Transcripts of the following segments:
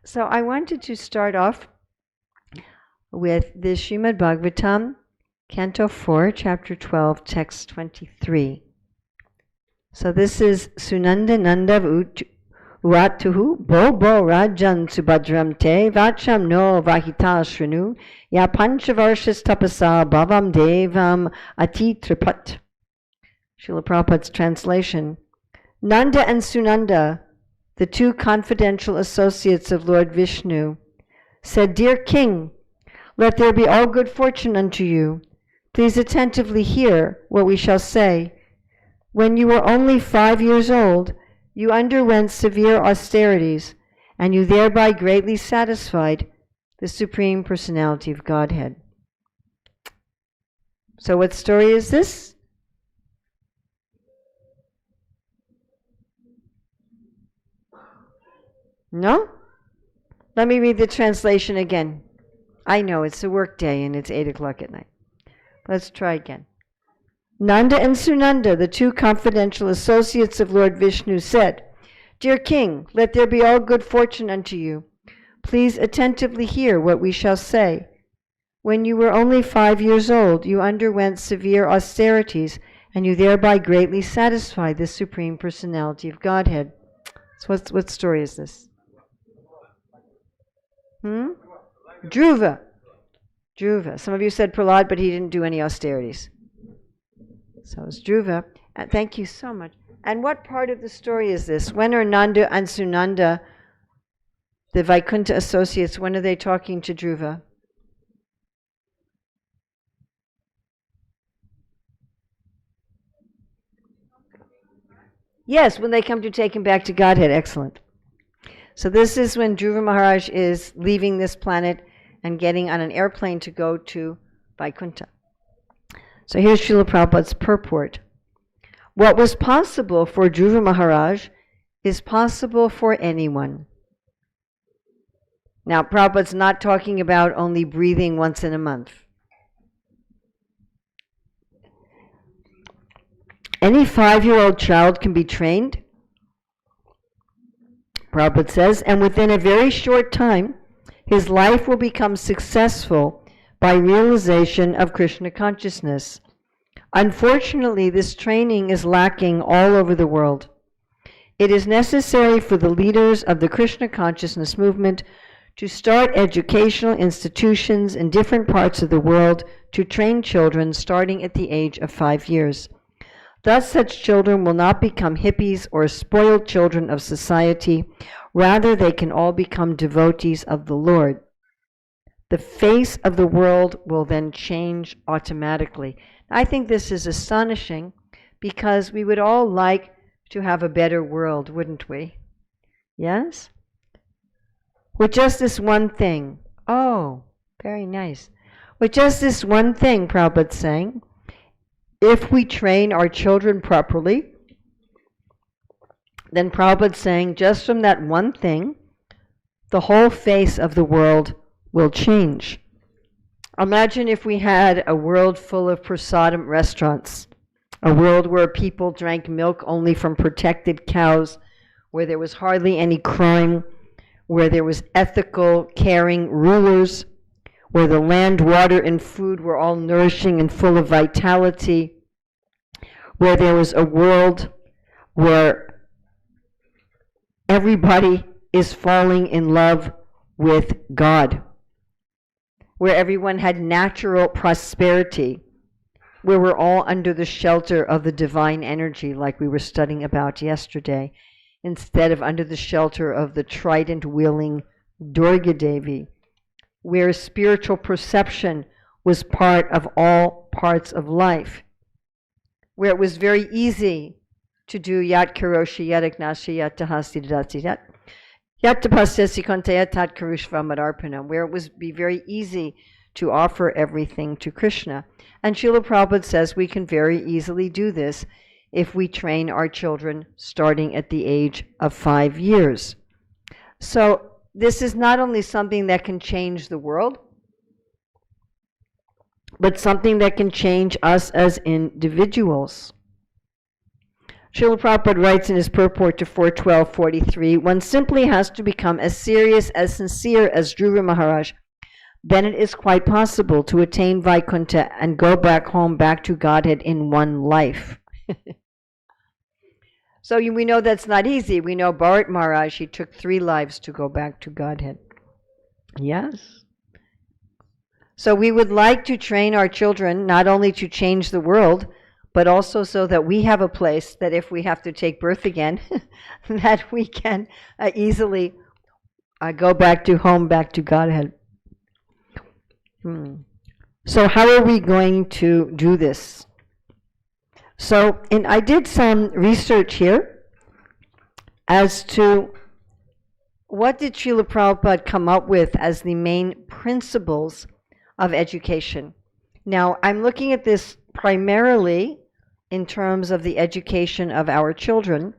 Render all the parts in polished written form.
So I wanted to start off with the Srimad Bhagavatam, Canto 4, Chapter 12, Text 23. So this is Sunanda Nanda Uatuhu Bobo Rajan Subhadram Te Vacham No Vahita Shrinu Ya Panchavarshis Tapasa Bhavam Devam Ati Tripat. Srila Prabhupada's translation. Nanda and Sunanda, the two confidential associates of Lord Vishnu, said, "Dear King, let there be all good fortune unto you. Please attentively hear what we shall say. When you were only 5 years old, you underwent severe austerities, and you thereby greatly satisfied the Supreme Personality of Godhead." So what story is this? No? Let me read the translation again. I know it's a work day and it's 8 o'clock at night. Let's try again. Nanda and Sunanda, the two confidential associates of Lord Vishnu, said, "Dear King, let there be all good fortune unto you. Please attentively hear what we shall say. When you were only 5 years old, you underwent severe austerities, and you thereby greatly satisfied the Supreme Personality of Godhead." So what story is this? Druva. Druva. Some of you said Prahlad, but he didn't do any austerities. So it's Druva. Thank you so much. And what part of the story is this? When are Nanda and Sunanda, the Vaikuntha associates, when are they talking to Druva? Yes, when they come to take him back to Godhead. Excellent. So this is when Druva Maharaj is leaving this planet and getting on an airplane to go to Vaikuntha. So here's Srila Prabhupada's purport. What was possible for Druva Maharaj is possible for anyone. Now, Prabhupada's not talking about only breathing once in a month. Any 5-year-old child can be trained, Prabhupada says, and within a very short time, his life will become successful by realization of Krishna consciousness. Unfortunately, this training is lacking all over the world. It is necessary for the leaders of the Krishna consciousness movement to start educational institutions in different parts of the world to train children starting at the age of 5 years. Thus, such children will not become hippies or spoiled children of society. Rather, they can all become devotees of the Lord. The face of the world will then change automatically. I think this is astonishing because we would all like to have a better world, wouldn't we? Yes? With just this one thing. Oh, very nice. With just this one thing, Prabhupada's saying, if we train our children properly, then Prabhupada's saying just from that one thing, the whole face of the world will change. Imagine if we had a world full of prasadam restaurants, a world where people drank milk only from protected cows, where there was hardly any crime, where there was ethical, caring rulers, where the land, water, and food were all nourishing and full of vitality, where there was a world where everybody is falling in love with God, where everyone had natural prosperity, where we're all under the shelter of the divine energy like we were studying about yesterday, instead of under the shelter of the trident-wielding Durga Devi, where spiritual perception was part of all parts of life, where it was very easy to do yat karoshi yat agnasya yat tahasti dati yat tapasyasi kantaya tat karushva madarpana, where it was be very easy to offer everything to Krishna. And Srila Prabhupada says we can very easily do this if we train our children starting at the age of 5 years. So this is not only something that can change the world, but something that can change us as individuals. Srila Prabhupada writes in his purport to 412.43, one simply has to become as serious, as sincere as Druva Maharaj. Then it is quite possible to attain Vaikuntha and go back home, back to Godhead in one life. So we know that's not easy. We know Bharat Maharaj, he took 3 lives to go back to Godhead. Yes. So we would like to train our children not only to change the world, but also so that we have a place that if we have to take birth again, that we can easily go back to home, back to Godhead. So how are we going to do this? So I did some research here as to what did Srila Prabhupada come up with as the main principles of education. Now, I'm looking at this primarily in terms of the education of our children,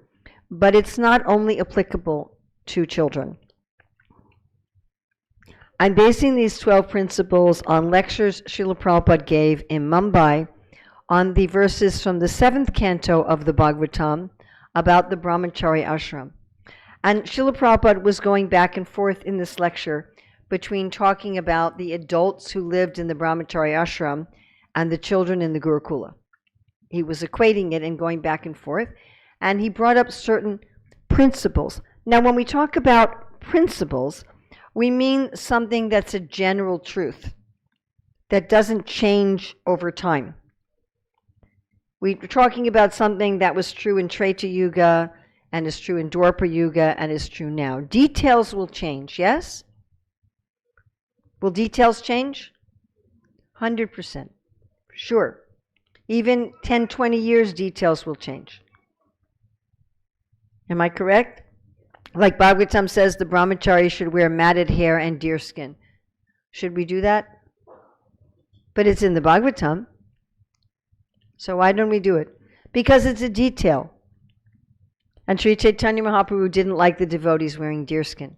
but it's not only applicable to children. I'm basing these 12 principles on lectures Srila Prabhupada gave in Mumbai on the verses from the 7th canto of the Bhagavatam about the Brahmachari ashram. And Srila Prabhupada was going back and forth in this lecture between talking about the adults who lived in the Brahmachari ashram and the children in the Gurukula. He was equating it and going back and forth, and he brought up certain principles. Now, when we talk about principles, we mean something that's a general truth that doesn't change over time. We're talking about something that was true in Treta Yuga and is true in Dwapara Yuga and is true now. Details will change, yes? Will details change? 100%. Sure. Even 10, 20 years, details will change. Am I correct? Like Bhagavatam says, the brahmachari should wear matted hair and deerskin. Should we do that? But it's in the Bhagavatam. So why don't we do it? Because it's a detail. And Sri Chaitanya Mahaprabhu didn't like the devotees wearing deerskin.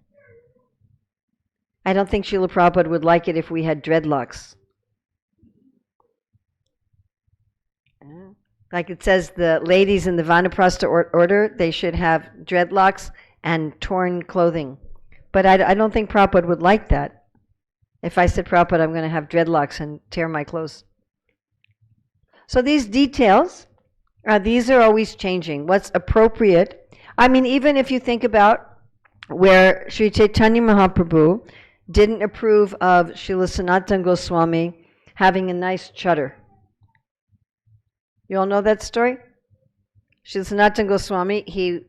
I don't think Srila Prabhupada would like it if we had dreadlocks. Like it says, the ladies in the Vanaprastha order, they should have dreadlocks and torn clothing. But I don't think Prabhupada would like that. If I said, Prabhupada, I'm going to have dreadlocks and tear my clothes. So these details, these are always changing. What's appropriate? I mean, even if you think about where Sri Chaitanya Mahaprabhu didn't approve of Srila Sanatana Goswami having a nice chadar. You all know that story? Srila Sanatana Goswami,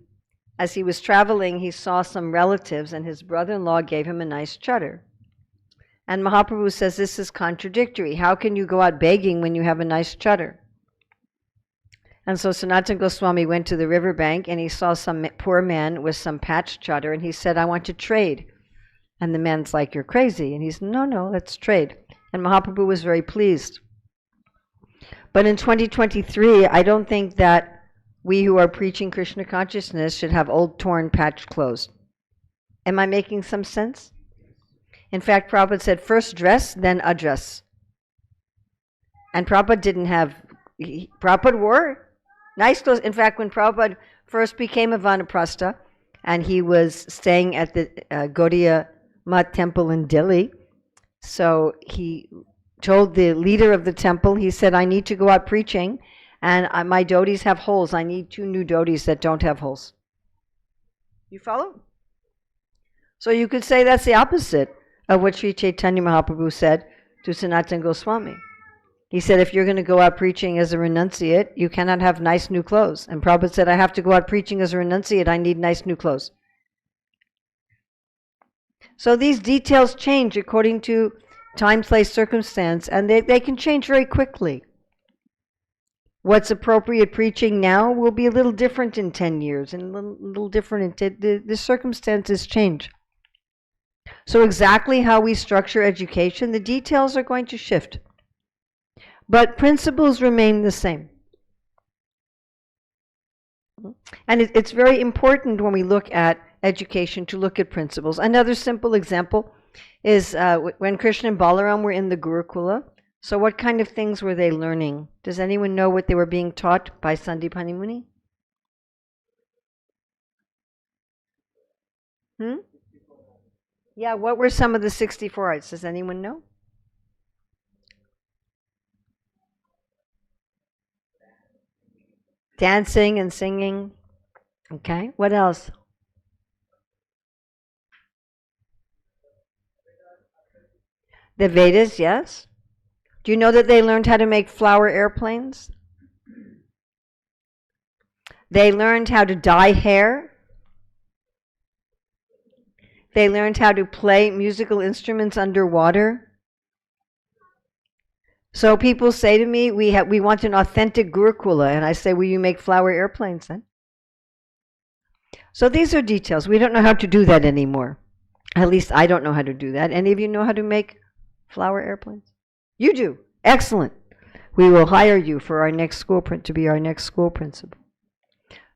as he was traveling, he saw some relatives and his brother-in-law gave him a nice chadar. And Mahaprabhu says, this is contradictory. How can you go out begging when you have a nice chadar? And so Sanatana Goswami went to the riverbank and he saw some poor man with some patched chadar and he said, I want to trade. And the man's like, you're crazy. And he said, no, let's trade. And Mahaprabhu was very pleased. But in 2023, I don't think that we who are preaching Krishna consciousness should have old, torn, patched clothes. Am I making some sense? In fact, Prabhupada said, first dress, then address. And Prabhupada Prabhupada wore nice clothes. In fact, when Prabhupada first became a Vanaprastha, and he was staying at the Gaudiya Math temple in Delhi, so he told the leader of the temple, he said, I need to go out preaching, and my dhotis have holes. I need 2 new dhotis that don't have holes. You follow? So you could say that's the opposite of what Sri Chaitanya Mahaprabhu said to Sanatana Goswami. He said, if you're going to go out preaching as a renunciate, you cannot have nice new clothes. And Prabhupada said, I have to go out preaching as a renunciate, I need nice new clothes. So these details change according to time, place, circumstance, and they can change very quickly. What's appropriate preaching now will be a little different in 10 years, and a little different. The circumstances change. So exactly how we structure education, the details are going to shift. But principles remain the same. And it's very important when we look at education to look at principles. Another simple example is when Krishna and Balaram were in the Gurukula. So what kind of things were they learning? Does anyone know what they were being taught by Sandipani Muni? Yeah, what were some of the 64 arts? Does anyone know? Dancing and singing. Okay, what else? The Vedas, yes. Do you know that they learned how to make flower airplanes? They learned how to dye hair. They learned how to play musical instruments underwater. So people say to me, we want an authentic Gurukula, and I say, will you make flower airplanes then? So these are details. We don't know how to do that anymore. At least I don't know how to do that. Any of you know how to make flower airplanes? You do. Excellent. We will hire you for our next school to be our next school principal.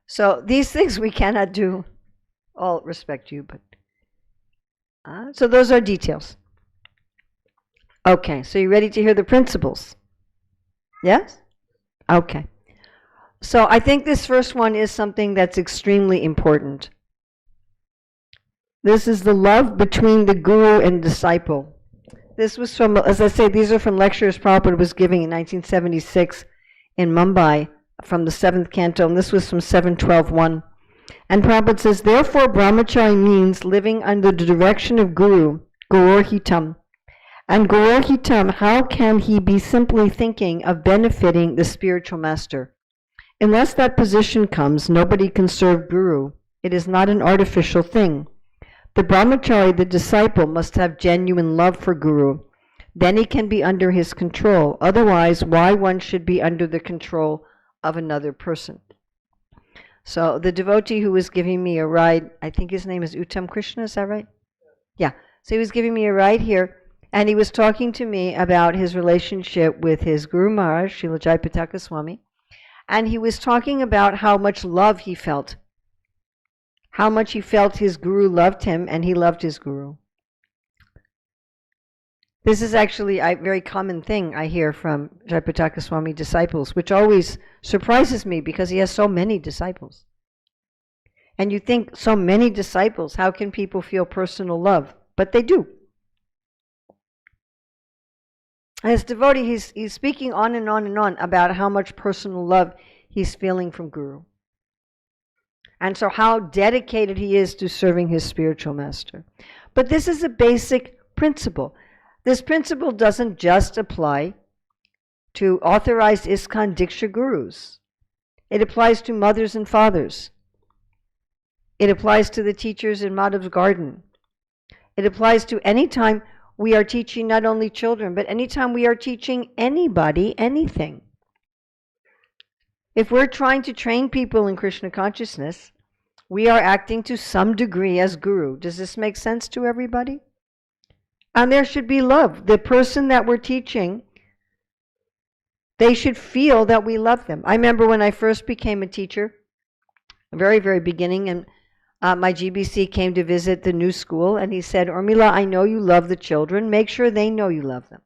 So these things we cannot do. All respect you, but so those are details. Okay, so you ready to hear the principles? Yes? Okay. So I think this first one is something that's extremely important. This is the love between the guru and disciple. This was from, as I say, these are from lectures Prabhupada was giving in 1976 in Mumbai from the 7th canto, and this was from 7.12.1. And Prabhupada says, therefore brahmachari means living under the direction of guru, gurorhitam. And gurorhitam, how can he be simply thinking of benefiting the spiritual master? Unless that position comes, nobody can serve guru. It is not an artificial thing. The brahmachari, the disciple, must have genuine love for guru. Then he can be under his control. Otherwise, why one should be under the control of another person? So the devotee who was giving me a ride, I think his name is Uttam Krishna, is that right? Yeah. So he was giving me a ride here, and he was talking to me about his relationship with his Guru Maharaj, Srila Jayapataka Swami, and he was talking about how much love he felt. How much he felt his guru loved him, and he loved his guru. This is actually a very common thing I hear from Jayapataka Swami disciples, which always surprises me because he has so many disciples. And you think, so many disciples, how can people feel personal love? But they do. As devotee, he's speaking on and on and on about how much personal love he's feeling from Guru. And so how dedicated he is to serving his spiritual master. But this is a basic principle. This principle doesn't just apply to authorized ISKCON Diksha gurus. It applies to mothers and fathers. It applies to the teachers in Madhav's garden. It applies to any time we are teaching not only children, but anytime we are teaching anybody anything. If we're trying to train people in Krishna consciousness, we are acting to some degree as guru. Does this make sense to everybody? And there should be love. The person that we're teaching, they should feel that we love them. I remember when I first became a teacher, very, very beginning, and my GBC came to visit the new school, and he said, Urmila, I know you love the children. Make sure they know you love them.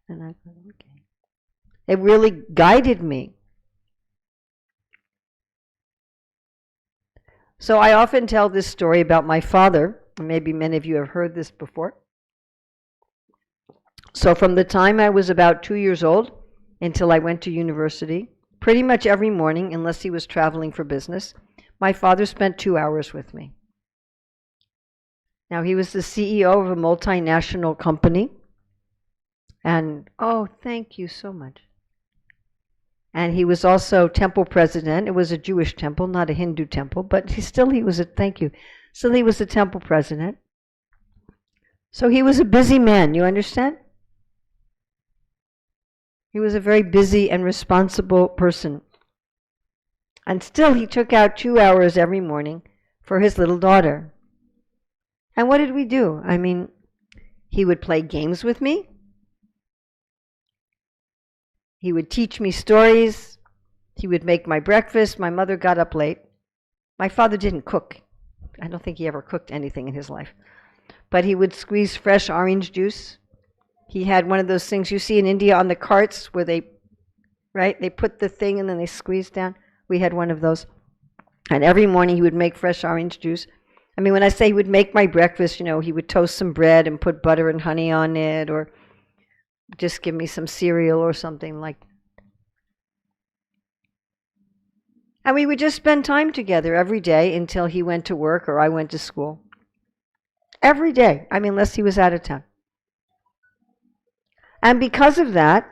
And I thought, okay. It really guided me. So I often tell this story about my father. Maybe many of you have heard this before. So from the time I was about 2 years old until I went to university, pretty much every morning, unless he was traveling for business, my father spent 2 hours with me. Now, he was the CEO of a multinational company. And, oh, thank you so much. And he was also temple president. It was a Jewish temple, not a Hindu temple, but he was a, thank you. Still he was a temple president. So he was a busy man, you understand? He was a very busy and responsible person. And still he took out 2 hours every morning for his little daughter. And what did we do? I mean, he would play games with me. He would teach me stories. He would make my breakfast. My mother got up late. My father didn't cook. I don't think he ever cooked anything in his life. But he would squeeze fresh orange juice. He had one of those things you see in India on the carts where they put the thing and then they squeeze down. We had one of those. And every morning he would make fresh orange juice. I mean, when I say he would make my breakfast, he would toast some bread and put butter and honey on it, or just give me some cereal or something like that. And we would just spend time together every day until he went to work or I went to school. Every day. I mean, unless he was out of town. And because of that,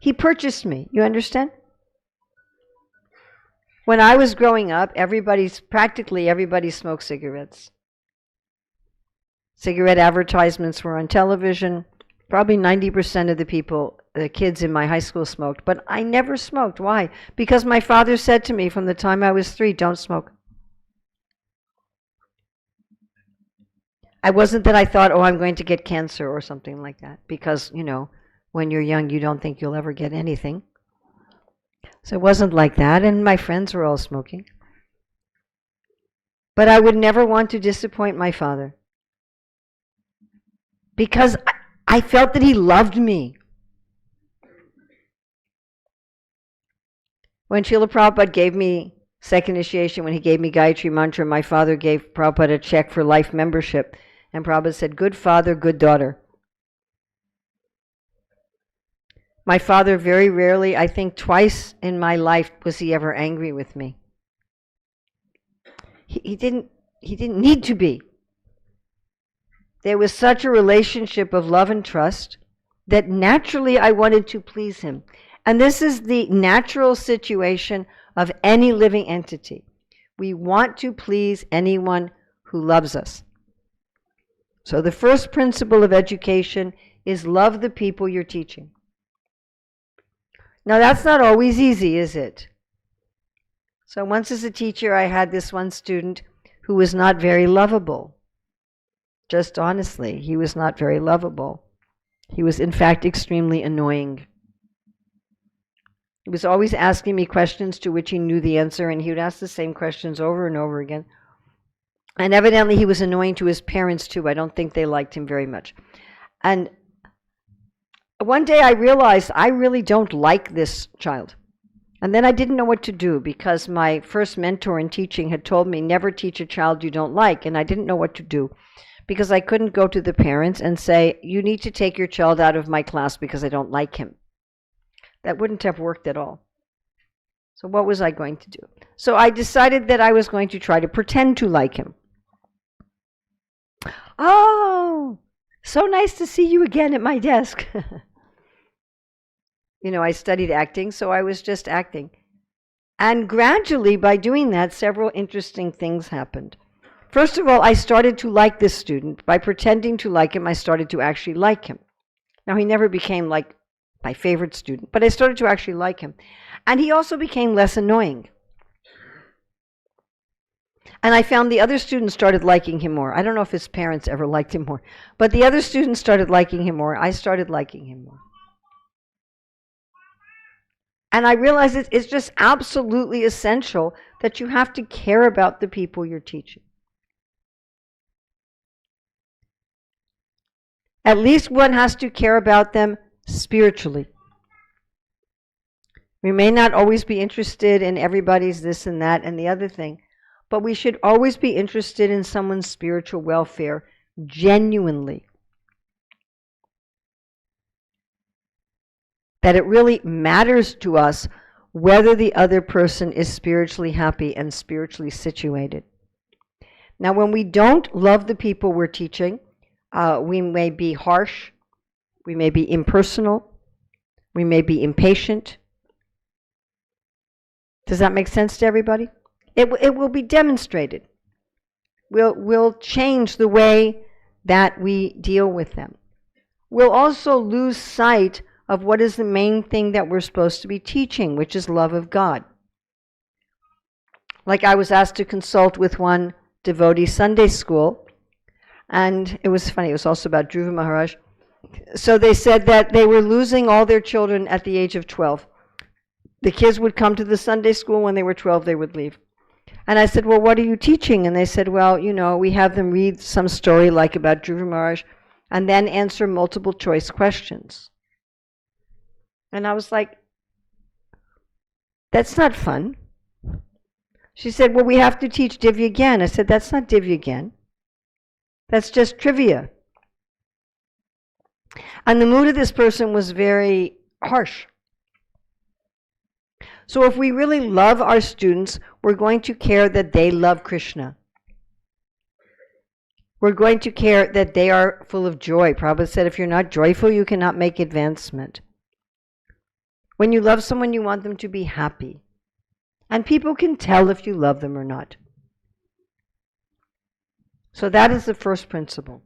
he purchased me. You understand? When I was growing up, practically everybody smoked cigarettes. Cigarette advertisements were on television. Probably 90% of the kids in my high school smoked, but I never smoked. Why? Because my father said to me from the time I was 3, don't smoke. I wasn't that I thought, oh, I'm going to get cancer or something like that, because, when you're young, you don't think you'll ever get anything. So it wasn't like that, and my friends were all smoking. But I would never want to disappoint my father, because I felt that he loved me. When Srila Prabhupada gave me second initiation, when he gave me Gayatri Mantra, my father gave Prabhupada a check for life membership, and Prabhupada said, good father, good daughter. My father, very rarely, I think twice in my life, was he ever angry with me. He didn't need to be. There was such a relationship of love and trust that naturally I wanted to please him. And this is the natural situation of any living entity. We want to please anyone who loves us. So the first principle of education is love the people you're teaching. Now that's not always easy, is it? So once as a teacher, I had this one student who was not very lovable. Just honestly, he was not very lovable. He was in fact extremely annoying. He was always asking me questions to which he knew the answer, and he would ask the same questions over and over again. And evidently he was annoying to his parents too. I don't think they liked him very much. And one day I realized I really don't like this child. And then I didn't know what to do, because my first mentor in teaching had told me never teach a child you don't like, and I didn't know what to do, because I couldn't go to the parents and say, you need to take your child out of my class because I don't like him. That wouldn't have worked at all. So what was I going to do? So I decided that I was going to try to pretend to like him. Oh, so nice to see you again at my desk. I studied acting, so I was just acting. And gradually, by doing that, several interesting things happened. First of all, I started to like this student. By pretending to like him, I started to actually like him. Now, he never became like my favorite student, but I started to actually like him. And he also became less annoying. And I found the other students started liking him more. I don't know if his parents ever liked him more, but the other students started liking him more. I started liking him more. And I realized it's just absolutely essential that you have to care about the people you're teaching. At least one has to care about them spiritually. We may not always be interested in everybody's this and that and the other thing, but we should always be interested in someone's spiritual welfare genuinely. That it really matters to us whether the other person is spiritually happy and spiritually situated. Now, when we don't love the people we're teaching, we may be harsh, we may be impersonal, we may be impatient. Does that make sense to everybody? It will be demonstrated. We'll change the way that we deal with them. We'll also lose sight of what is the main thing that we're supposed to be teaching, which is love of God. Like I was asked to consult with one devotee Sunday school, and it was funny, it was also about Druva Maharaj. So they said that they were losing all their children at the age of 12. The kids would come to the Sunday school, when they were 12, they would leave. And I said, well, what are you teaching? And they said, well, we have them read some story like about Druva Maharaj, and then answer multiple choice questions. And I was like, that's not fun. She said, well, we have to teach Divya again. I said, that's not Divya again. That's just trivia. And the mood of this person was very harsh. So if we really love our students, we're going to care that they love Krishna. We're going to care that they are full of joy. Prabhupada said, if you're not joyful, you cannot make advancement. When you love someone, you want them to be happy. And people can tell if you love them or not. So that is the first principle.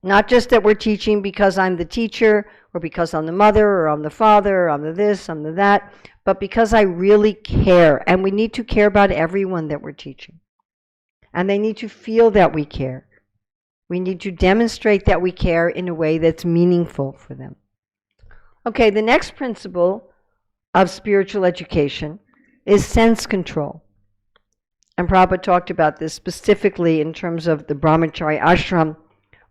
Not just that we're teaching because I'm the teacher, or because I'm the mother, or I'm the father, or I'm the this, I'm the that, but because I really care. And we need to care about everyone that we're teaching. And they need to feel that we care. We need to demonstrate that we care in a way that's meaningful for them. Okay, the next principle of spiritual education is sense control. And Prabhupada talked about this specifically in terms of the brahmachari ashram,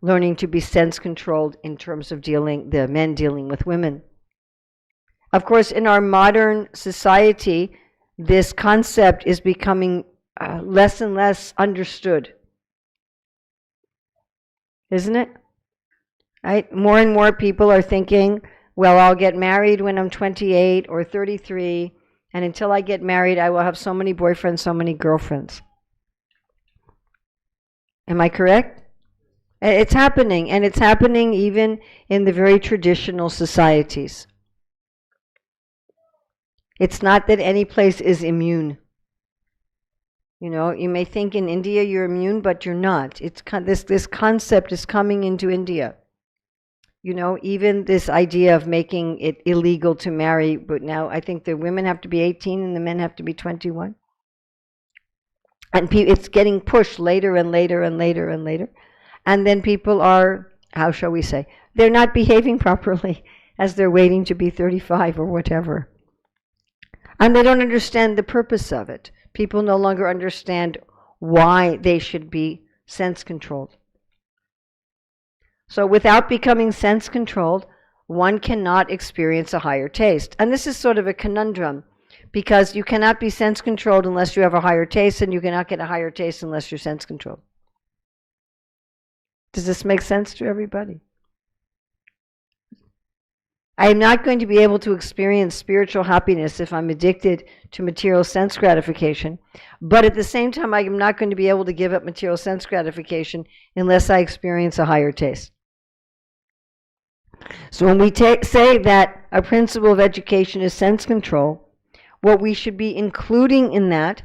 learning to be sense controlled in terms of the men dealing with women. Of course, in our modern society, this concept is becoming less and less understood. Isn't it? Right? More and more people are thinking, well, I'll get married when I'm 28 or 33, and until I get married, I will have so many boyfriends, so many girlfriends. Am I correct? It's happening, and it's happening even in the very traditional societies. It's not that any place is immune. You know, you may think in India you're immune, but you're not. It's this concept is coming into India. You know, even this idea of making it illegal to marry, but now I think the women have to be 18 and the men have to be 21. And it's getting pushed later and later and later and later. And then people are, how shall we say, they're not behaving properly as they're waiting to be 35 or whatever. And they don't understand the purpose of it. People no longer understand why they should be sense controlled. So without becoming sense controlled, one cannot experience a higher taste. And this is sort of a conundrum, because you cannot be sense controlled unless you have a higher taste, and you cannot get a higher taste unless you're sense controlled. Does this make sense to everybody? I am not going to be able to experience spiritual happiness if I'm addicted to material sense gratification, but at the same time, I am not going to be able to give up material sense gratification unless I experience a higher taste. So when we say that a principle of education is sense control, what we should be including in that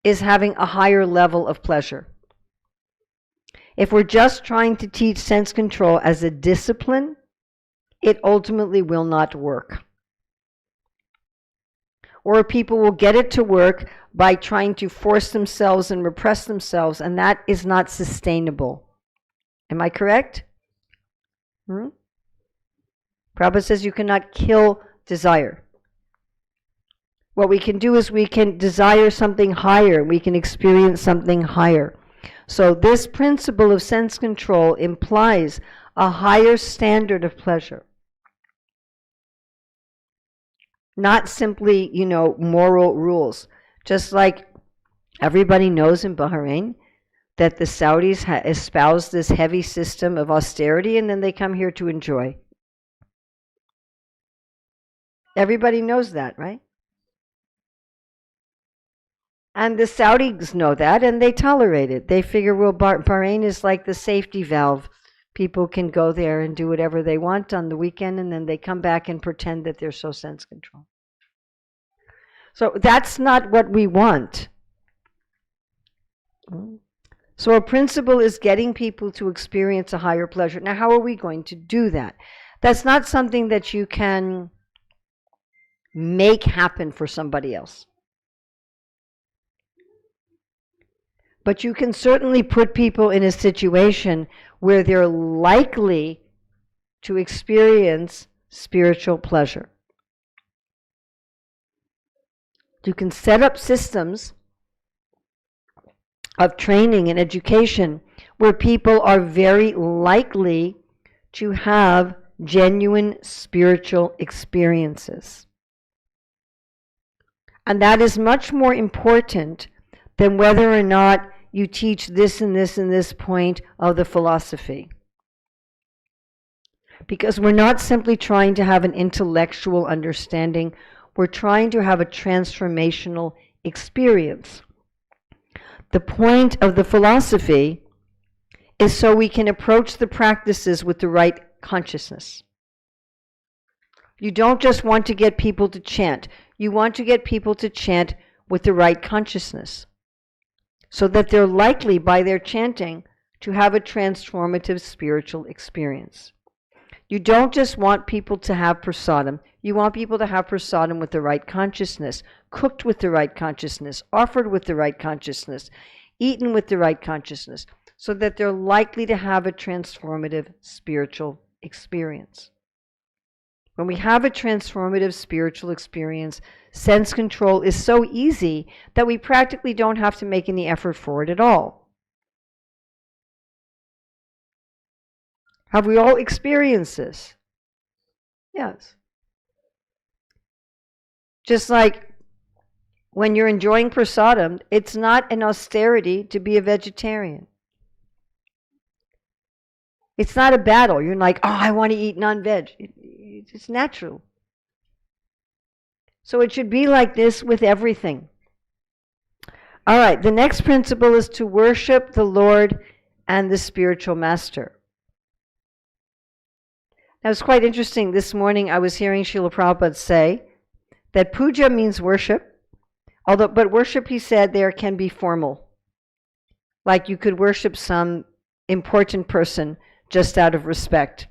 is having a higher level of pleasure. If we're just trying to teach sense control as a discipline, it ultimately will not work. Or people will get it to work by trying to force themselves and repress themselves, and that is not sustainable. Am I correct? Prabhupada says you cannot kill desire. What we can do is we can desire something higher. We can experience something higher. So this principle of sense control implies a higher standard of pleasure. Not simply, moral rules. Just like everybody knows in Bahrain that the Saudis espouse this heavy system of austerity, and then they come here to enjoy. Everybody knows that, right? And the Saudis know that, and they tolerate it. They figure, well, Bahrain is like the safety valve. People can go there and do whatever they want on the weekend, and then they come back and pretend that they're so sense controlled. So that's not what we want. So a principle is getting people to experience a higher pleasure. Now, how are we going to do that? That's not something that you can make happen for somebody else. But you can certainly put people in a situation where they're likely to experience spiritual pleasure. You can set up systems of training and education where people are very likely to have genuine spiritual experiences. And that is much more important than whether or not you teach this and this and this point of the philosophy. Because we're not simply trying to have an intellectual understanding, we're trying to have a transformational experience. The point of the philosophy is so we can approach the practices with the right consciousness. You don't just want to get people to chant. You want to get people to chant with the right consciousness, so that they're likely, by their chanting, to have a transformative spiritual experience. You don't just want people to have prasadam. You want people to have prasadam with the right consciousness, cooked with the right consciousness, offered with the right consciousness, eaten with the right consciousness, so that they're likely to have a transformative spiritual experience. When we have a transformative spiritual experience, sense control is so easy that we practically don't have to make any effort for it at all. Have we all experienced this? Yes. Just like when you're enjoying prasadam, it's not an austerity to be a vegetarian. It's not a battle. You're like, oh, I want to eat non-veg. It's natural. So it should be like this with everything. All right, the next principle is to worship the Lord and the spiritual master. Now, it's quite interesting. This morning I was hearing Srila Prabhupada say that puja means worship, but worship, he said, there can be formal. Like you could worship some important person just out of respect.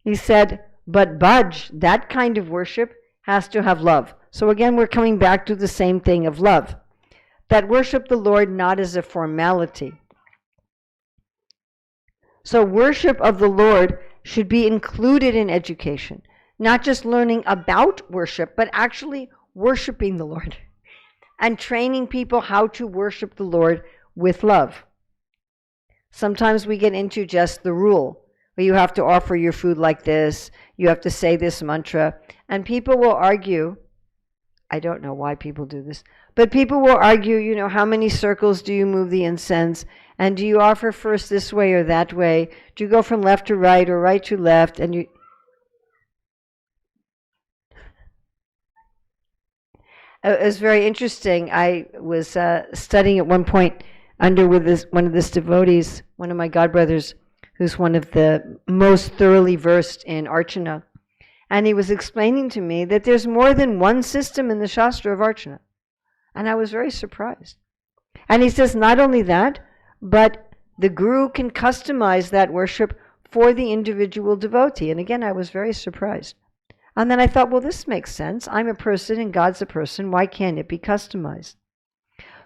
He said, but bhaj, that kind of worship, has to have love. So again, we're coming back to the same thing of love. That worship the Lord not as a formality. So worship of the Lord should be included in education. Not just learning about worship, but actually worshiping the Lord. And training people how to worship the Lord with love. Sometimes we get into just the rule, where you have to offer your food like this, you have to say this mantra, and people will argue, I don't know why people do this, but people will argue, how many circles do you move the incense, and do you offer first this way or that way, do you go from left to right or right to left, and you... It was very interesting. I was studying at one point under with one of this devotees, one of my godbrothers, who's one of the most thoroughly versed in Archana. And he was explaining to me that there's more than one system in the Shastra of Archana. And I was very surprised. And he says not only that, but the Guru can customize that worship for the individual devotee. And again, I was very surprised. And then I thought, well, this makes sense. I'm a person and God's a person. Why can't it be customized?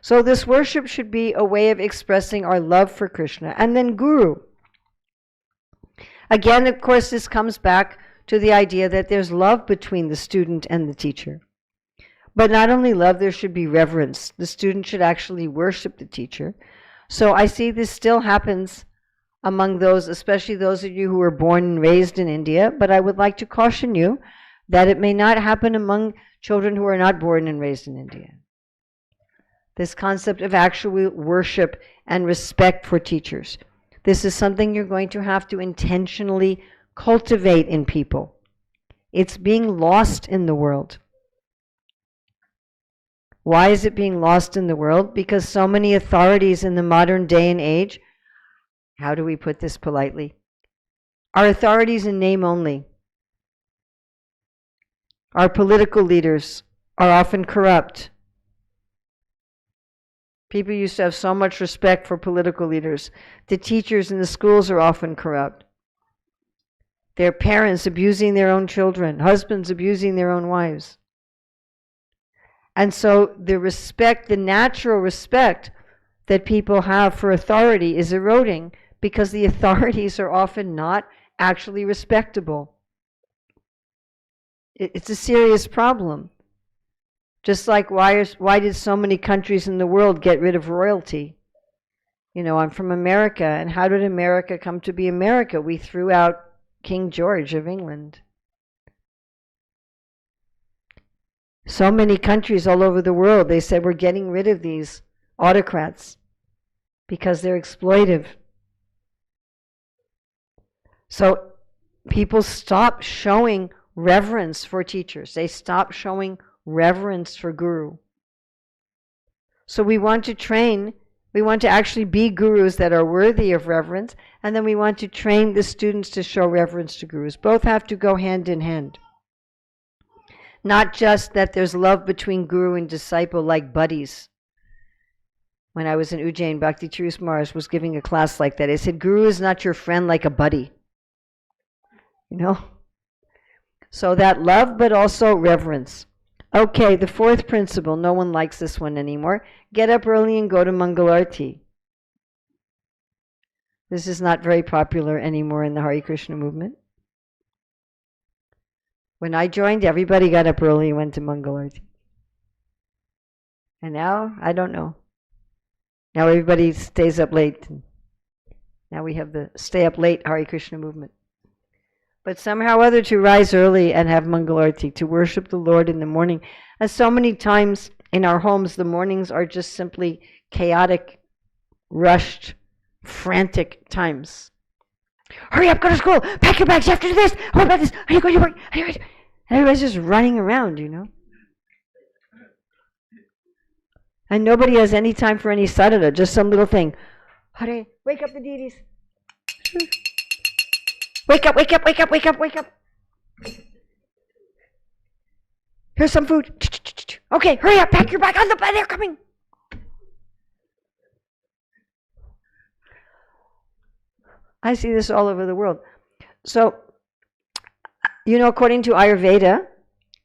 So this worship should be a way of expressing our love for Krishna. And then Guru. Again, of course, this comes back to the idea that there's love between the student and the teacher. But not only love, there should be reverence. The student should actually worship the teacher. So I see this still happens among those, especially those of you who were born and raised in India, but I would like to caution you that it may not happen among children who are not born and raised in India. This concept of actual worship and respect for teachers. This is something you're going to have to intentionally cultivate in people. It's being lost in the world. Why is it being lost in the world? Because so many authorities in the modern day and age, how do we put this politely, are authorities in name only. Our political leaders are often corrupt. People used to have so much respect for political leaders. The teachers in the schools are often corrupt. Their parents abusing their own children, husbands abusing their own wives. And so the respect, the natural respect that people have for authority is eroding because the authorities are often not actually respectable. It's a serious problem. Just like why did so many countries in the world get rid of royalty? I'm from America, and how did America come to be America? We threw out King George of England. So many countries all over the world, they said we're getting rid of these autocrats because they're exploitive. So people stop showing reverence for teachers. They stop showing reverence for guru. So we want to train, we want to actually be gurus that are worthy of reverence, and then we want to train the students to show reverence to gurus. Both have to go hand in hand. Not just that there's love between guru and disciple like buddies. When I was in Ujjain, Bhakti Chirus Maharaj was giving a class like that. He said, Guru is not your friend like a buddy. You know? So that love, but also reverence. Okay, the fourth principle, no one likes this one anymore. Get up early and go to Mangalarti. This is not very popular anymore in the Hare Krishna movement. When I joined, everybody got up early and went to Mangalarti. And now, I don't know. Now everybody stays up late. Now we have the stay up late Hare Krishna movement. But somehow or other to rise early and have Mangalarti, to worship the Lord in the morning. As so many times in our homes, the mornings are just simply chaotic, rushed, frantic times. Hurry up, go to school, pack your bags, you have to do this, what about this, how you going to work, and everybody's just running around, you know. And nobody has any time for any sadhana, just some little thing. Hare, wake up the deities. Wake up, wake up, wake up, wake up, wake up. Here's some food. Okay, hurry up, pack your bag on the bed, they're coming. I see this all over the world. So, you know, according to Ayurveda,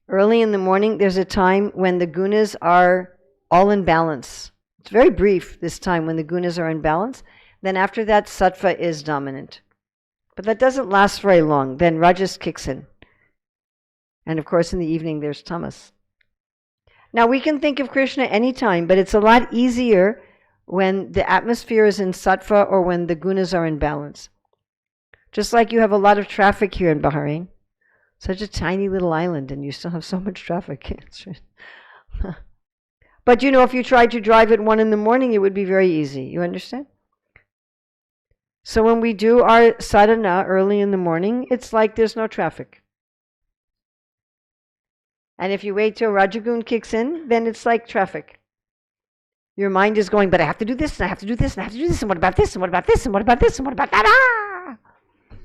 early in the morning, there's a time when the gunas are all in balance. It's very brief, this time when the gunas are in balance. Then after that, sattva is dominant. But that doesn't last very long. Then rajas kicks in. And of course, in the evening, there's tamas. Now, we can think of Krishna anytime, but it's a lot easier when the atmosphere is in sattva or when the gunas are in balance. Just like you have a lot of traffic here in Bahrain. Such a tiny little island, and you still have so much traffic. But you know, if you tried to drive at 1 in the morning, it would be very easy. You understand? So when we do our sadhana early in the morning, it's like there's no traffic. And if you wait till Rajagun kicks in, then it's like traffic. Your mind is going, but I have to do this, and I have to do this, and I have to do this, and what about this, and what about this, and what about this, and what about that? Ah!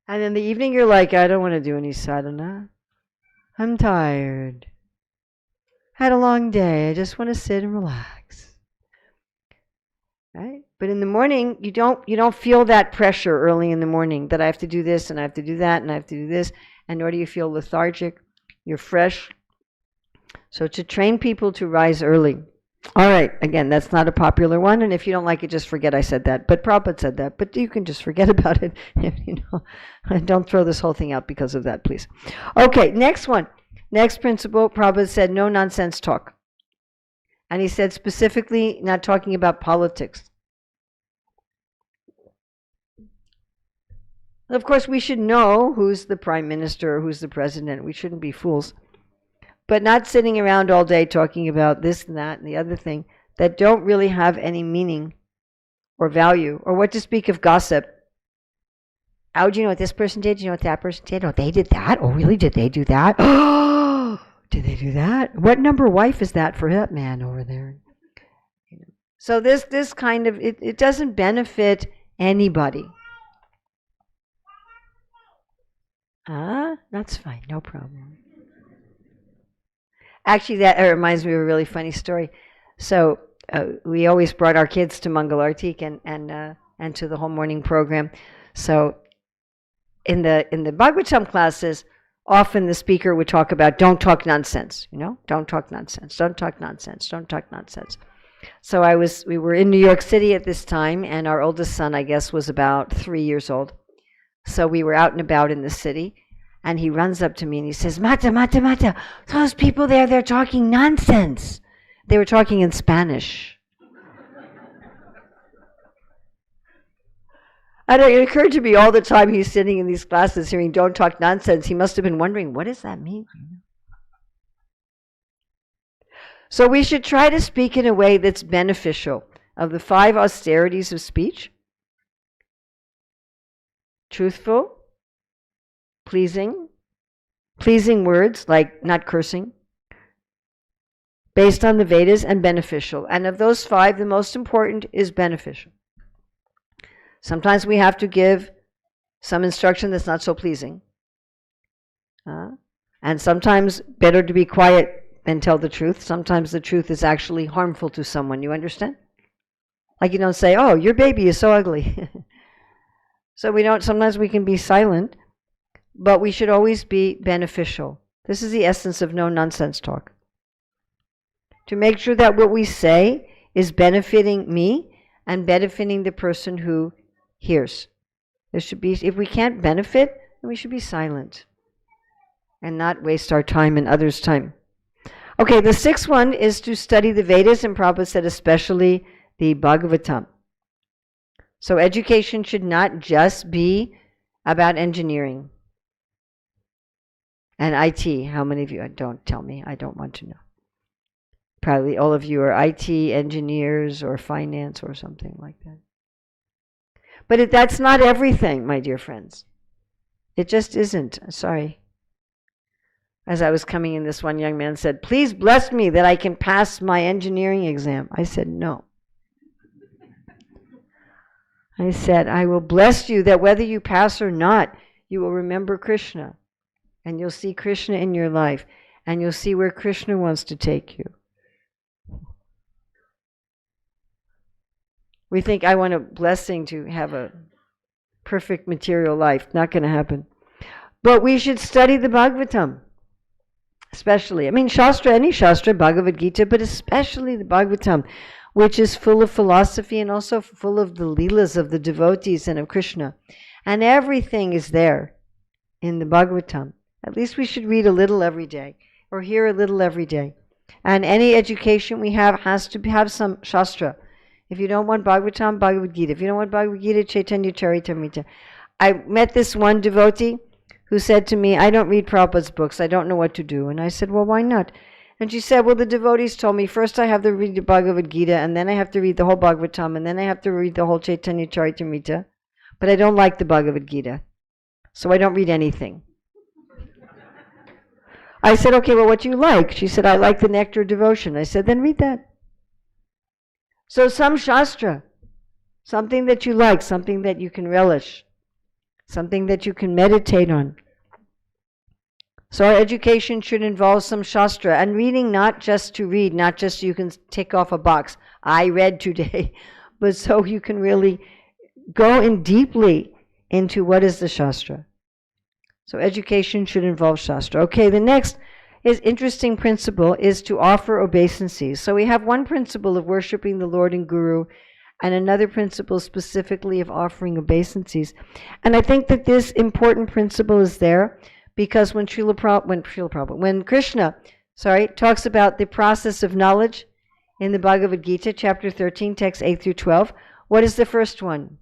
And in the evening, you're like, I don't want to do any sadhana. I'm tired. Had a long day. I just want to sit and relax. Right? But in the morning, you don't feel that pressure early in the morning that I have to do this, and I have to do that, and I have to do this, and nor do you feel lethargic. You're fresh. So to train people to rise early. All right, again, that's not a popular one, and if you don't like it, just forget I said that. But Prabhupada said that, but you can just forget about it. You know, don't throw this whole thing out because of that, please. Okay, next one. Next principle, Prabhupada said no nonsense talk. And he said specifically not talking about politics. Of course, we should know who's the prime minister or who's the president. We shouldn't be fools. But not sitting around all day talking about this and that and the other thing that don't really have any meaning or value. Or what to speak of gossip. Oh, do you know what this person did? Do you know what that person did? Oh, they did that? Oh, really? Did they do that? Oh, did they do that? What number wife is that for that man over there? So this kind of, it doesn't benefit anybody. That's fine, no problem. Actually, that reminds me of a really funny story. So we always brought our kids to Mangalartik and to the whole morning program. So in the Bhagavatam classes, often the speaker would talk about don't talk nonsense, you know, don't talk nonsense, don't talk nonsense, don't talk nonsense. So we were in New York City at this time, and our oldest son, I guess, was about 3 years old. So we were out and about in the city, and he runs up to me and he says, Mata, those people there, they're talking nonsense. They were talking in Spanish. And it occurred to me all the time he's sitting in these classes hearing don't talk nonsense, he must have been wondering, what does that mean? So we should try to speak in a way that's beneficial. Of the 5 austerities of speech: truthful, pleasing words, like not cursing, based on the Vedas, and beneficial. And of those 5, the most important is beneficial. Sometimes we have to give some instruction that's not so pleasing. And sometimes better to be quiet than tell the truth. Sometimes the truth is actually harmful to someone, you understand? Like you don't say, oh, your baby is so ugly. So sometimes we can be silent, but we should always be beneficial. This is the essence of no nonsense talk. To make sure that what we say is benefiting me and benefiting the person who hears. There should be, if we can't benefit, then we should be silent and not waste our time and others' time. Okay, the 6th one is to study the Vedas, and Prabhupada said especially the Bhagavatam. So education should not just be about engineering and IT. How many of you? Don't tell me. I don't want to know. Probably all of you are IT engineers or finance or something like that. But that's not everything, my dear friends. It just isn't. Sorry. As I was coming in, this one young man said, please bless me that I can pass my engineering exam. I said, no. I said, I will bless you that whether you pass or not, you will remember Krishna. And you'll see Krishna in your life. And you'll see where Krishna wants to take you. We think I want a blessing to have a perfect material life. Not going to happen. But we should study the Bhagavatam. Especially, Shastra, any Shastra, Bhagavad Gita, but especially the Bhagavatam, which is full of philosophy and also full of the Leelas of the devotees and of Krishna. And everything is there in the Bhagavatam. At least we should read a little every day, or hear a little every day. And any education we have has to have some Shastra. If you don't want Bhagavatam, Bhagavad Gita. If you don't want Bhagavad Gita, Chaitanya Charitamrita. I met this one devotee who said to me, I don't read Prabhupada's books, I don't know what to do. And I said, well, why not? And she said, well, the devotees told me first I have to read the Bhagavad Gita, and then I have to read the whole Bhagavatam, and then I have to read the whole Chaitanya Charitamrita. But I don't like the Bhagavad Gita, so I don't read anything. I said, okay, well, what do you like? She said, I like the Nectar of Devotion. I said, then read that. So some Shastra, something that you like, something that you can relish, something that you can meditate on. So our education should involve some Shastra, and reading not just to read, not just so you can tick off a box, I read today, but so you can really go in deeply into what is the Shastra. So education should involve Shastra. Okay, the next is interesting principle is to offer obeisances. So we have one principle of worshiping the Lord and Guru, and another principle specifically of offering obeisances. And I think that this important principle is there because when Krishna talks about the process of knowledge in the Bhagavad Gita, chapter 13, text 8 through 12, what is the first one?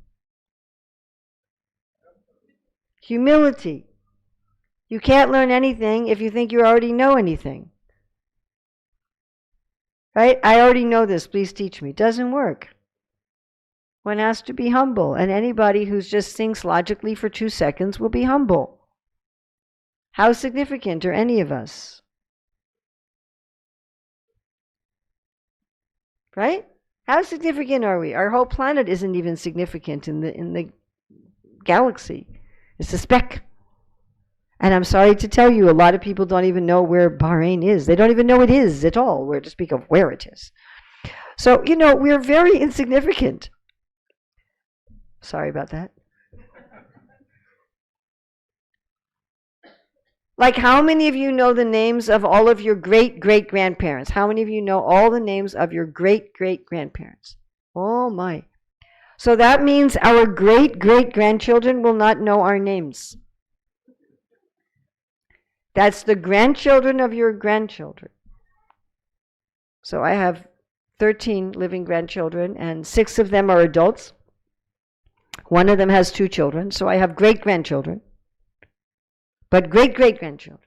Humility. You can't learn anything if you think you already know anything. Right? I already know this, please teach me. Doesn't work. One has to be humble, and anybody who just thinks logically for 2 seconds will be humble. How significant are any of us? Right? How significant are we? Our whole planet isn't even significant in the galaxy. It's a speck. And I'm sorry to tell you, a lot of people don't even know where Bahrain is. They don't even know it is at all, where to speak of where it is. So, we're very insignificant. Sorry about that. Like, how many of you know the names of all of your great-great-grandparents? How many of you know all the names of your great-great-grandparents? Oh, my. So that means our great-great-grandchildren will not know our names. That's the grandchildren of your grandchildren. So I have 13 living grandchildren, and 6 of them are adults. 1 of them has 2 children, so I have great-grandchildren. But great-great-grandchildren.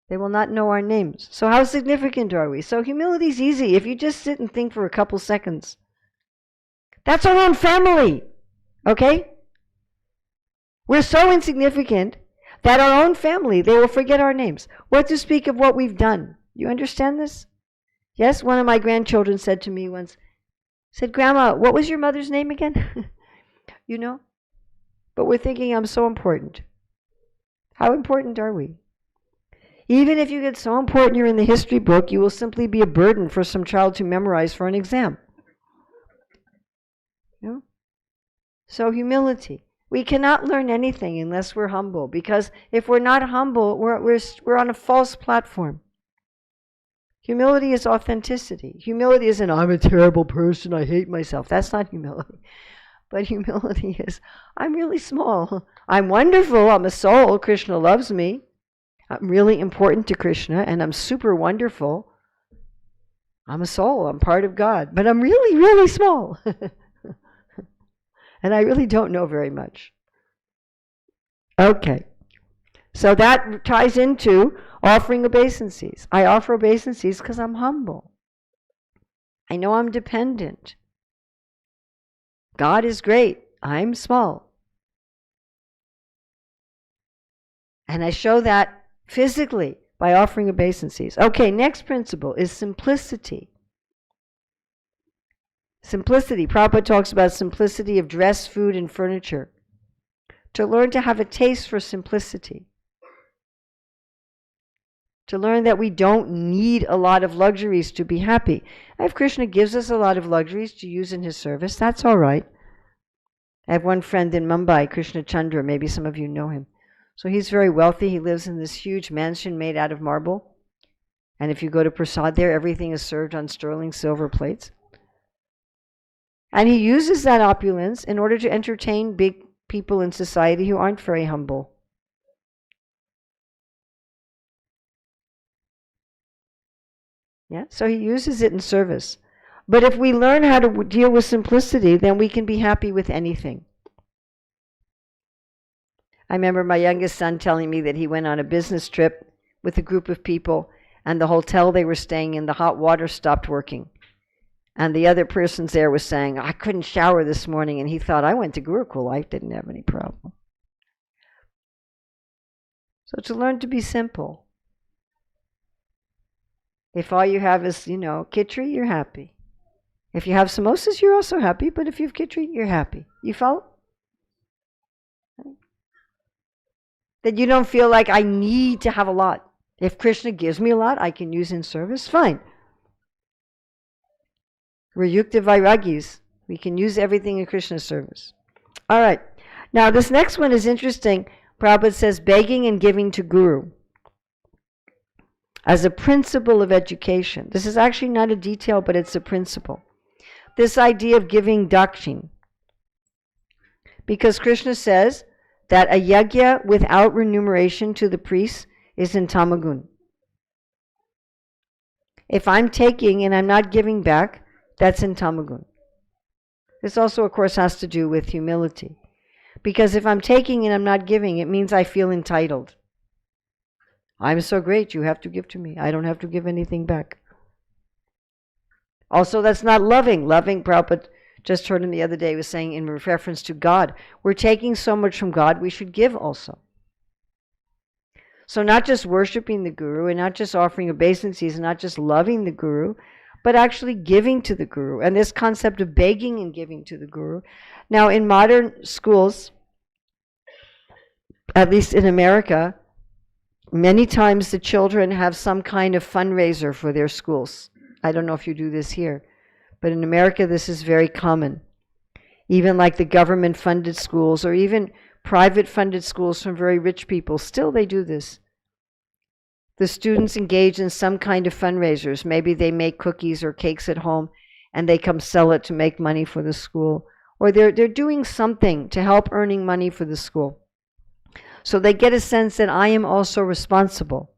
They will not know our names. So how significant are we? So humility is easy if you just sit and think for a couple seconds. That's our own family, okay? We're so insignificant that our own family, they will forget our names. What to speak of what we've done? You understand this? Yes, one of my grandchildren said to me once, said, Grandma, what was your mother's name again? You know? But we're thinking I'm so important. How important are we? Even if you get so important you're in the history book, you will simply be a burden for some child to memorize for an exam. You know? So humility. We cannot learn anything unless we're humble, because if we're not humble, we're on a false platform. Humility is authenticity. Humility isn't, I'm a terrible person, I hate myself. That's not humility. But humility is, I'm really small. I'm wonderful, I'm a soul, Krishna loves me. I'm really important to Krishna, and I'm super wonderful. I'm a soul, I'm part of God, but I'm really, really small. And I really don't know very much. Okay. So that ties into offering obeisances. I offer obeisances because I'm humble. I know I'm dependent. God is great. I'm small. And I show that physically by offering obeisances. Okay, next principle is simplicity. Simplicity. Prabhupada talks about simplicity of dress, food, and furniture. To learn to have a taste for simplicity. To learn that we don't need a lot of luxuries to be happy. If Krishna gives us a lot of luxuries to use in his service, that's all right. I have one friend in Mumbai, Krishna Chandra, maybe some of you know him. So he's very wealthy. He lives in this huge mansion made out of marble. And if you go to Prasad there, everything is served on sterling silver plates. And he uses that opulence in order to entertain big people in society who aren't very humble. Yeah, so he uses it in service. But if we learn how to deal with simplicity, then we can be happy with anything. I remember my youngest son telling me that he went on a business trip with a group of people, and the hotel they were staying in, the hot water stopped working. And the other persons there was saying, I couldn't shower this morning, and he thought, I went to Gurukul, I didn't have any problem. So to learn to be simple. If all you have is, khichdi, you're happy. If you have samosas, you're also happy, but if you have khichdi, you're happy. You follow? That you don't feel like I need to have a lot. If Krishna gives me a lot, I can use in service, fine. We're yukta vairagis. We can use everything in Krishna's service. All right. Now, this next one is interesting. Prabhupada says, begging and giving to Guru as a principle of education. This is actually not a detail, but it's a principle. This idea of giving dakshin. Because Krishna says that a yajna without remuneration to the priest is in tamagun. If I'm taking and I'm not giving back, that's in tamagun. This also, of course, has to do with humility. Because if I'm taking and I'm not giving, it means I feel entitled. I'm so great, you have to give to me. I don't have to give anything back. Also, that's not loving. Loving, Prabhupada just heard him the other day, was saying in reference to God, we're taking so much from God, we should give also. So not just worshiping the Guru, and not just offering obeisances, and not just loving the Guru, but actually giving to the Guru. And this concept of begging and giving to the Guru. Now, in modern schools, at least in America, many times the children have some kind of fundraiser for their schools. I don't know if you do this here, but in America this is very common. Even like the government-funded schools, or even private-funded schools from very rich people, still they do this. The students engage in some kind of fundraisers. Maybe they make cookies or cakes at home, and they come sell it to make money for the school. Or they're doing something to help earning money for the school. So they get a sense that I am also responsible.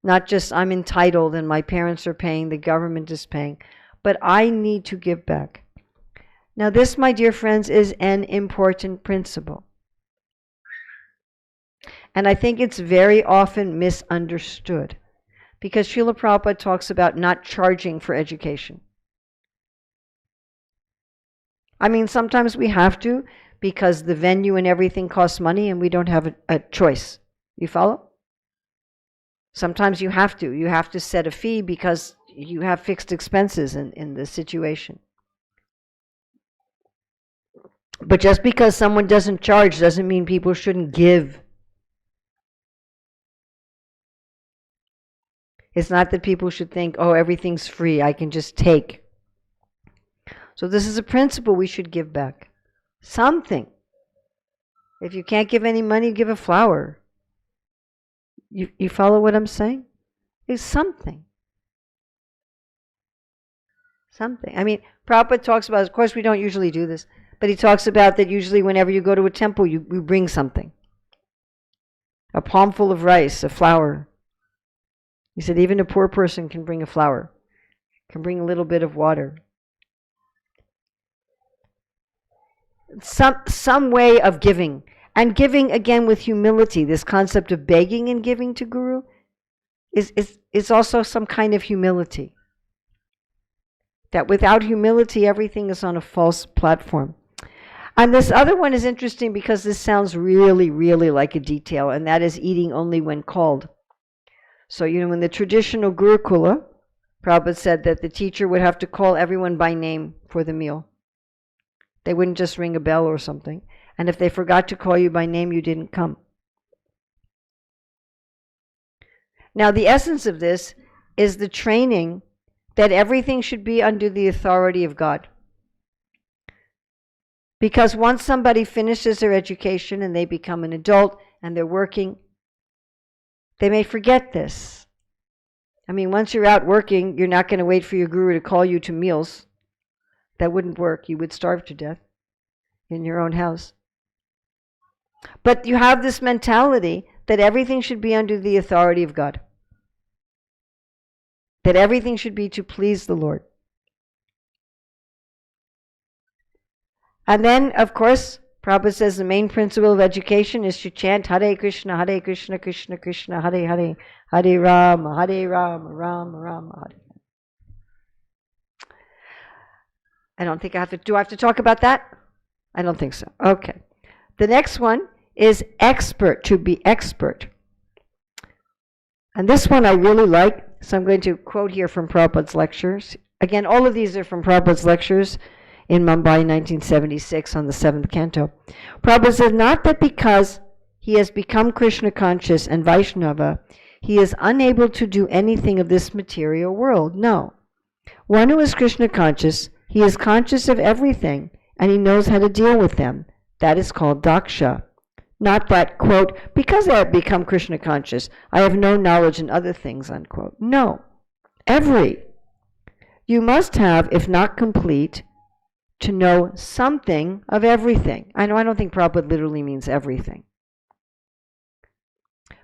Not just I'm entitled and my parents are paying, the government is paying, but I need to give back. Now this, my dear friends, is an important principle. And I think it's very often misunderstood, because Srila Prabhupada talks about not charging for education. I mean, sometimes we have to, because the venue and everything costs money and we don't have a choice. You follow? Sometimes you have to. You have to set a fee because you have fixed expenses in the situation. But just because someone doesn't charge doesn't mean people shouldn't give. It's not that people should think, oh, everything's free, I can just take. So this is a principle we should give back. Something. If you can't give any money, give a flower. You follow what I'm saying? It's something. Something. I mean, Prabhupada talks about, of course we don't usually do this, but he talks about that usually whenever you go to a temple, you bring something. A palmful of rice, a flower. He said even a poor person can bring a flower, can bring a little bit of water. Some way of giving. And giving, again, with humility. This concept of begging and giving to Guru is also some kind of humility. That without humility, everything is on a false platform. And this other one is interesting because this sounds really, really like a detail, and that is eating only when called. So, in the traditional Gurukula, Prabhupada said that the teacher would have to call everyone by name for the meal. They wouldn't just ring a bell or something. And if they forgot to call you by name, you didn't come. Now, the essence of this is the training that everything should be under the authority of God. Because once somebody finishes their education and they become an adult and they're working, they may forget this. I mean, once you're out working, you're not going to wait for your guru to call you to meals. That wouldn't work. You would starve to death in your own house. But you have this mentality that everything should be under the authority of God. That everything should be to please the Lord. And then, of course, Prabhupada says the main principle of education is to chant Hare Krishna, Krishna Krishna, Hare Hare, Hare Rama, Rama Rama, Hare. I don't think I have to. Do I have to talk about that? I don't think so. Okay. The next one is expert, to be expert. And this one I really like, so I'm going to quote here from Prabhupada's lectures. Again, all of these are from Prabhupada's lectures in Mumbai in 1976 on the 7th canto. Prabhupada said, not that because he has become Krishna conscious and Vaishnava, he is unable to do anything of this material world. No. One who is Krishna conscious, he is conscious of everything, and he knows how to deal with them. That is called daksha. Not that, quote, because I have become Krishna conscious, I have no knowledge in other things, unquote. No. Every. You must have, if not complete, to know something of everything. I don't think Prabhupada literally means everything.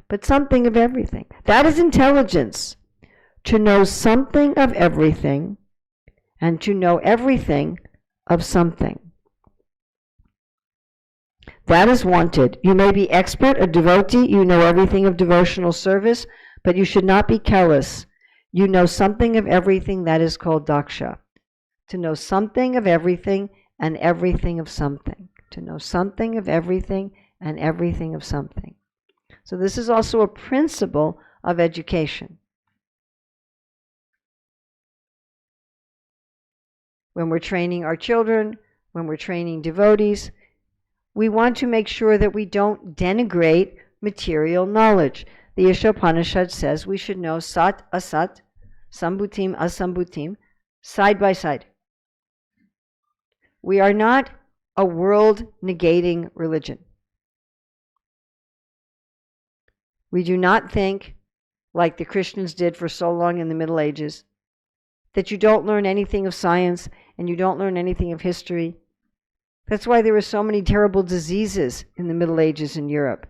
But something of everything. That is intelligence. To know something of everything, and to know everything of something. That is wanted. You may be expert, a devotee, you know everything of devotional service, but you should not be careless. You know something of everything, that is called daksha. To know something of everything and everything of something. To know something of everything and everything of something. So this is also a principle of education. When we're training our children, when we're training devotees, we want to make sure that we don't denigrate material knowledge. The Ishopanishad says we should know sat, asat, sambhutim, asambhutim, side by side. We are not a world-negating religion. We do not think, like the Christians did for so long in the Middle Ages, that you don't learn anything of science and you don't learn anything of history. That's why there were so many terrible diseases in the Middle Ages in Europe.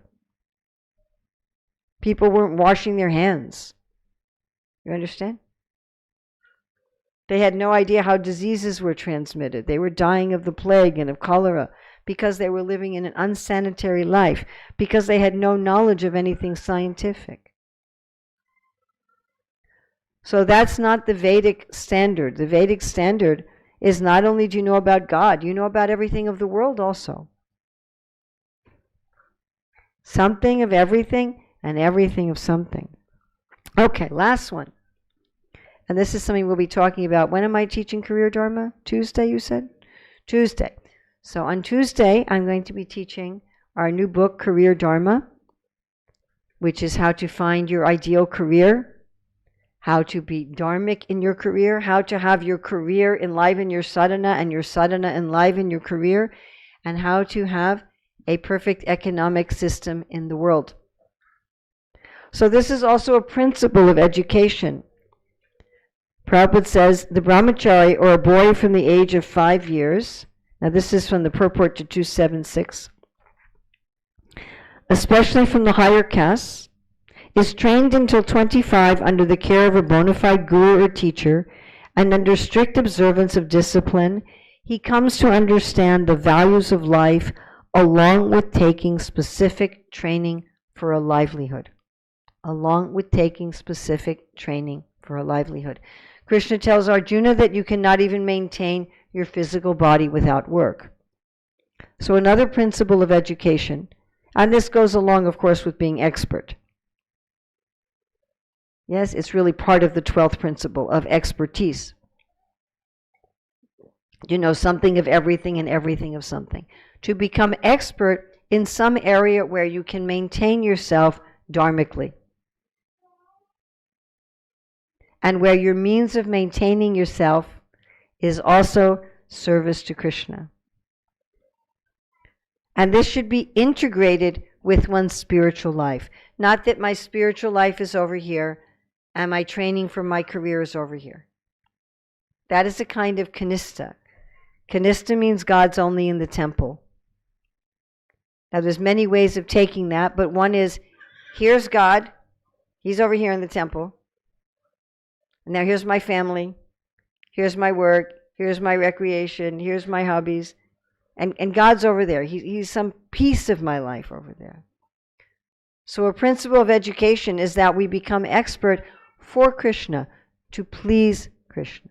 People weren't washing their hands. You understand? They had no idea how diseases were transmitted. They were dying of the plague and of cholera because they were living in an unsanitary life, because they had no knowledge of anything scientific. So that's not the Vedic standard. The Vedic standard is not only do you know about God, you know about everything of the world also. Something of everything and everything of something. Okay, last one. And this is something we'll be talking about. When am I teaching Career Dharma? Tuesday, you said? Tuesday. So on Tuesday, I'm going to be teaching our new book, Career Dharma, which is how to find your ideal career, how to be dharmic in your career, how to have your career enliven your sadhana and your sadhana enliven your career, and how to have a perfect economic system in the world. So this is also a principle of education. Prabhupada says, the brahmachari, or a boy from the age of 5 years, now this is from the purport to 276, especially from the higher castes, is trained until 25 under the care of a bona fide guru or teacher, and under strict observance of discipline, he comes to understand the values of life along with taking specific training for a livelihood. Along with taking specific training for a livelihood. Krishna tells Arjuna that you cannot even maintain your physical body without work. So another principle of education, and this goes along, of course, with being expert. Yes, it's really part of the 12th principle of expertise. You know something of everything and everything of something. To become expert in some area where you can maintain yourself dharmically. And where your means of maintaining yourself is also service to Krishna. And this should be integrated with one's spiritual life. Not that my spiritual life is over here and my training for my career is over here. That is a kind of kanista. Kanista means God's only in the temple. Now there's many ways of taking that, but one is, here's God, He's over here in the temple. Now here's my family, here's my work, here's my recreation, here's my hobbies, and God's over there. He's some piece of my life over there. So a principle of education is that we become expert for Krishna, to please Krishna.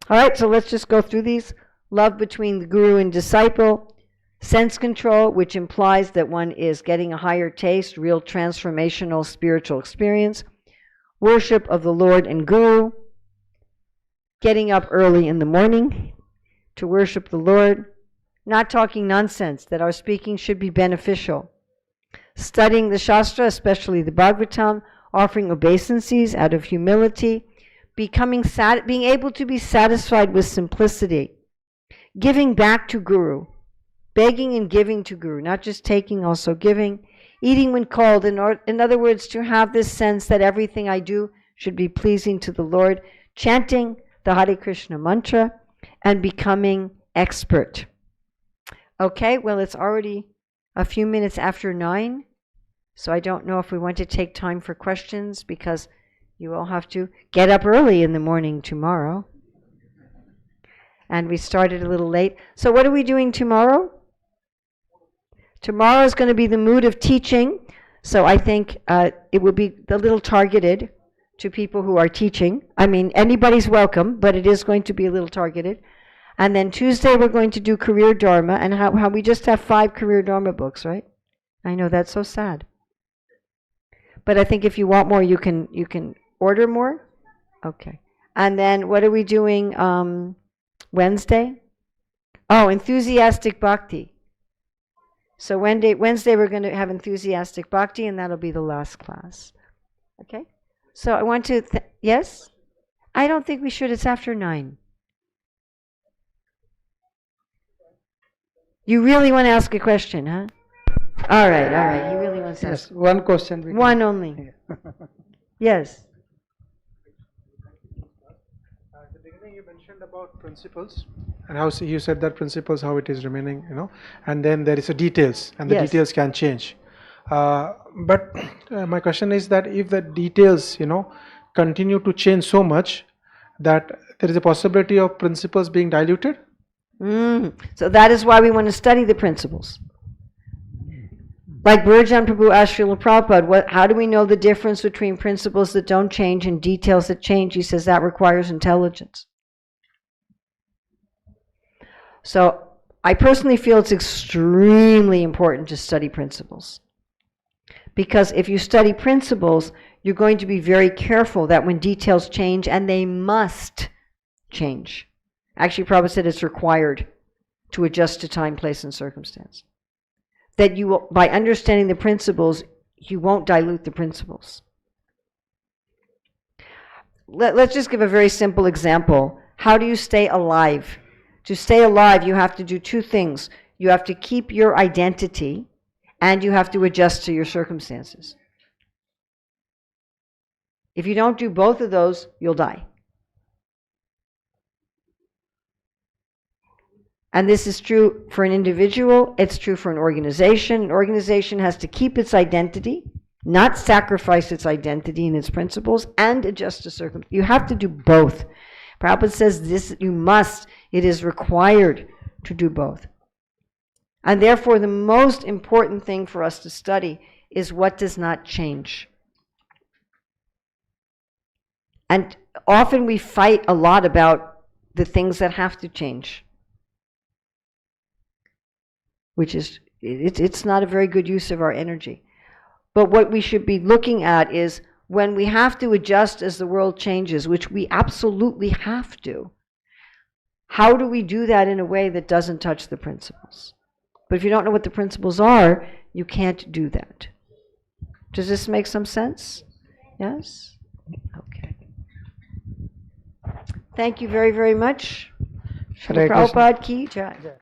All right, so let's just go through these. Love between the guru and disciple, sense control, which implies that one is getting a higher taste, real transformational spiritual experience, worship of the Lord and Guru, getting up early in the morning to worship the Lord, not talking nonsense, that our speaking should be beneficial, studying the Shastra, especially the Bhagavatam, offering obeisances out of humility, being able to be satisfied with simplicity, giving back to Guru, begging and giving to Guru, not just taking, also giving, eating when called, in other words, to have this sense that everything I do should be pleasing to the Lord, chanting the Hare Krishna mantra, and becoming expert. Okay, well, it's already a few minutes after 9, so I don't know if we want to take time for questions, because you all have to get up early in the morning tomorrow. And we started a little late. So what are we doing tomorrow? Tomorrow is going to be the mood of teaching, so I think it will be a little targeted to people who are teaching. I mean, anybody's welcome, but it is going to be a little targeted. And then Tuesday we're going to do Career Dharma, and how we just have 5 Career Dharma books, right? I know, that's so sad. But I think if you want more, you can order more. Okay. And then what are we doing Wednesday? Oh, enthusiastic bhakti. So Wednesday we're going to have enthusiastic bhakti, and that'll be the last class. Okay? So I want to, yes? I don't think we should. It's after 9. You really want to ask a question, huh? All right. He really wants to ask. Yes, one question. One only. Yes. At the beginning you mentioned about principles, and how you said that principles, how it is remaining, and then there is a details, and the details can change. But my question is that if the details, continue to change so much that there is a possibility of principles being diluted? So that is why we want to study the principles. Like Burjan Prabhu asked Srila Prabhupada, how do we know the difference between principles that don't change and details that change? He says that requires intelligence. So I personally feel it's extremely important to study principles. Because if you study principles, you're going to be very careful that when details change, and they must change. Actually, Prabhupada said it's required to adjust to time, place, and circumstance. That you will, by understanding the principles, you won't dilute the principles. Let's just give a very simple example. How do you stay alive? To stay alive, you have to do two things. You have to keep your identity, and you have to adjust to your circumstances. If you don't do both of those, you'll die. And this is true for an individual, it's true for an organization. An organization has to keep its identity, not sacrifice its identity and its principles, and adjust to circumstances. You have to do both. Prabhupada says this, you must, it is required to do both. And therefore, the most important thing for us to study is what does not change. And often we fight a lot about the things that have to change. Which is, it's not a very good use of our energy. But what we should be looking at is when we have to adjust as the world changes, which we absolutely have to, how do we do that in a way that doesn't touch the principles? But if you don't know what the principles are, you can't do that. Does this make some sense? Yes? Okay. Thank you very, very much. Hare Prabhupada ki jai.